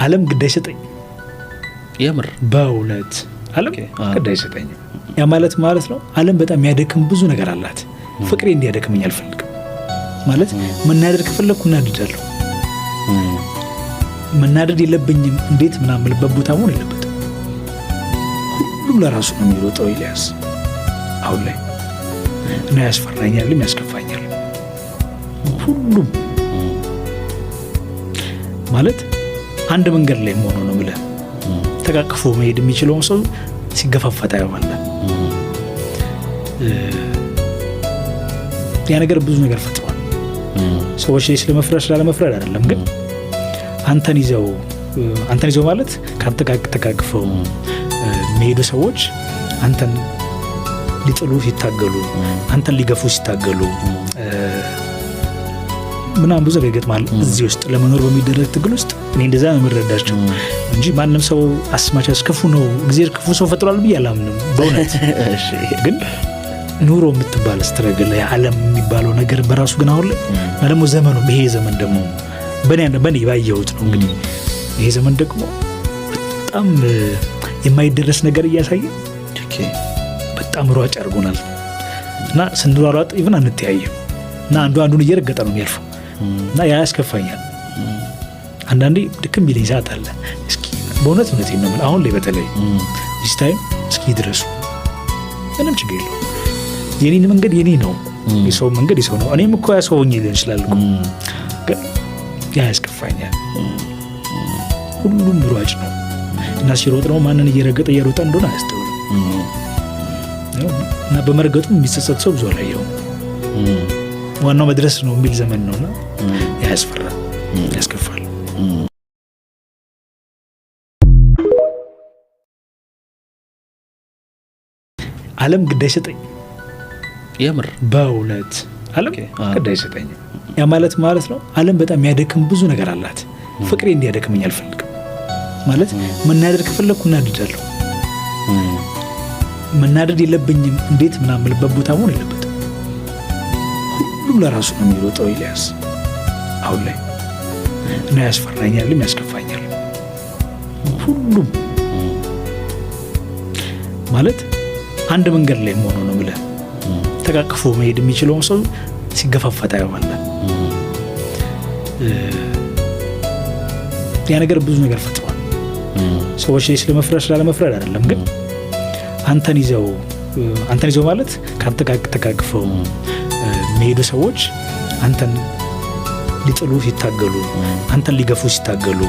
ዓለም ግዳይ ሰጠኝ የምር በእውነት ዓለም ግዳይ ሰጠኝ። ያ ማለት ነው ዓለም በጣም የሚያደክም ብዙ ነገር አላት። ፍቅሬ እንዲያደክመኝ አልፈልግም። ማለት መናደድ ከፈለኩ እናድዳለሁ። መናደድ የለብኝም እንዴት ምናምን ልበት ቦታ መሆን የለበትም። ሁሉም ለራሱ ነው የሚሮጠው ኤልያስ አሁን ላይ እና ያስፈራኛልም ያስከፋኛል። ሁሉም ማለት አንድ መንገድ ላይ መሆኑ ነው ብለህ ተቃቅፎ መሄድ የሚችለውን ሰው ሲገፋፋ ታየዋለህ። ያ ነገር ብዙ ነገር ፈጥሯል። ሰዎች ላይ ስለመፍረድ ስላለመፍረድ አይደለም፣ ግን አንተን ይዘው ማለት ከአንተ ጋር ተቃቅፈው የሚሄዱ ሰዎች አንተን ሊጥሉ ሲታገሉ፣ አንተን ሊገፉ ሲታገሉ ምናምን ብዙ ነገር ይገጥማል። እዚህ ውስጥ ለመኖር በሚደረግ ትግል ውስጥ እኔ እንደዛ ነው የምረዳቸው እንጂ ማንም ሰው አስማቻስ ክፉ ነው እግዚአብሔር ክፉ ሰው ፈጥሯል ብዬ አላምንም በእውነት። ግን ኑሮ የምትባል ስትረግል የዓለም የሚባለው ነገር በራሱ ግን አሁን ላይ እና ደግሞ ዘመኑ ይሄ ዘመን ደግሞ በእኔ ባየሁት ነው እንግዲህ ይሄ ዘመን ደግሞ በጣም የማይደረስ ነገር እያሳየ በጣም ሯጭ አድርጎናል እና ስንሯሯጥ ኢቭን አንተያየም እና አንዱ አንዱን እየረገጠ ነው የሚያልፈው እና ያ ያስከፋኛል። አንዳንዴ ድክም ቢለኝ ሰዓት አለ። እስኪ በእውነት እውነቴን ነው የምልህ አሁን ላይ በተለይ ዚስ ታይም እስኪ ድረሱ፣ ምንም ችግር የለውም። የኔን መንገድ የኔ ነው፣ የሰው መንገድ የሰው ነው። እኔም እኮ ያሰው ሆኜ ሊሆን ይችላል እኮ ግን ያ ያስከፋኛል። ሁሉም ሯጭ ነው እና ሲሮጥ ነው ማንን እየረገጠ እየሮጠ እንደሆነ አያስተውልም እና በመርገጡ የሚጸጸት ሰው ብዙ አላየሁም። ዋናው መድረስ ነው የሚል ዘመን ነውና ያስፈራል፣ ያስከፋል። ዓለም ግዳይ ሰጠኝ የምር በእውነት ዓለም ግዳይ ሰጠኝ። ያ ማለት ነው ዓለም በጣም የሚያደክም ብዙ ነገር አላት። ፍቅሬ እንዲያደክመኝ አልፈልግም። ማለት መናደድ ከፈለኩ እናድዳለሁ። መናደድ የለብኝም እንዴት ምናምን ልበት ቦታ መሆን የለበትም። ሁሉም ለራሱ ነው የሚሮጠው ኤልያስ አሁን ላይ እና ያስፈራኛልም ያስከፋኛል። ሁሉም ማለት አንድ መንገድ ላይ መሆኑ ነው ብለህ ተቃቅፎ መሄድ የሚችለውን ሰው ሲገፋፋ ታየዋለህ። ያ ነገር ብዙ ነገር ፈጥሯል። ሰዎች ላይ ስለመፍረድ ስላለመፍረድ አይደለም፣ ግን አንተን ይዘው ማለት ከአንተ ጋር ተቃቅፈው የሚሄዱ ሰዎች አንተን ሊጥሉ ሲታገሉ፣ አንተን ሊገፉ ሲታገሉ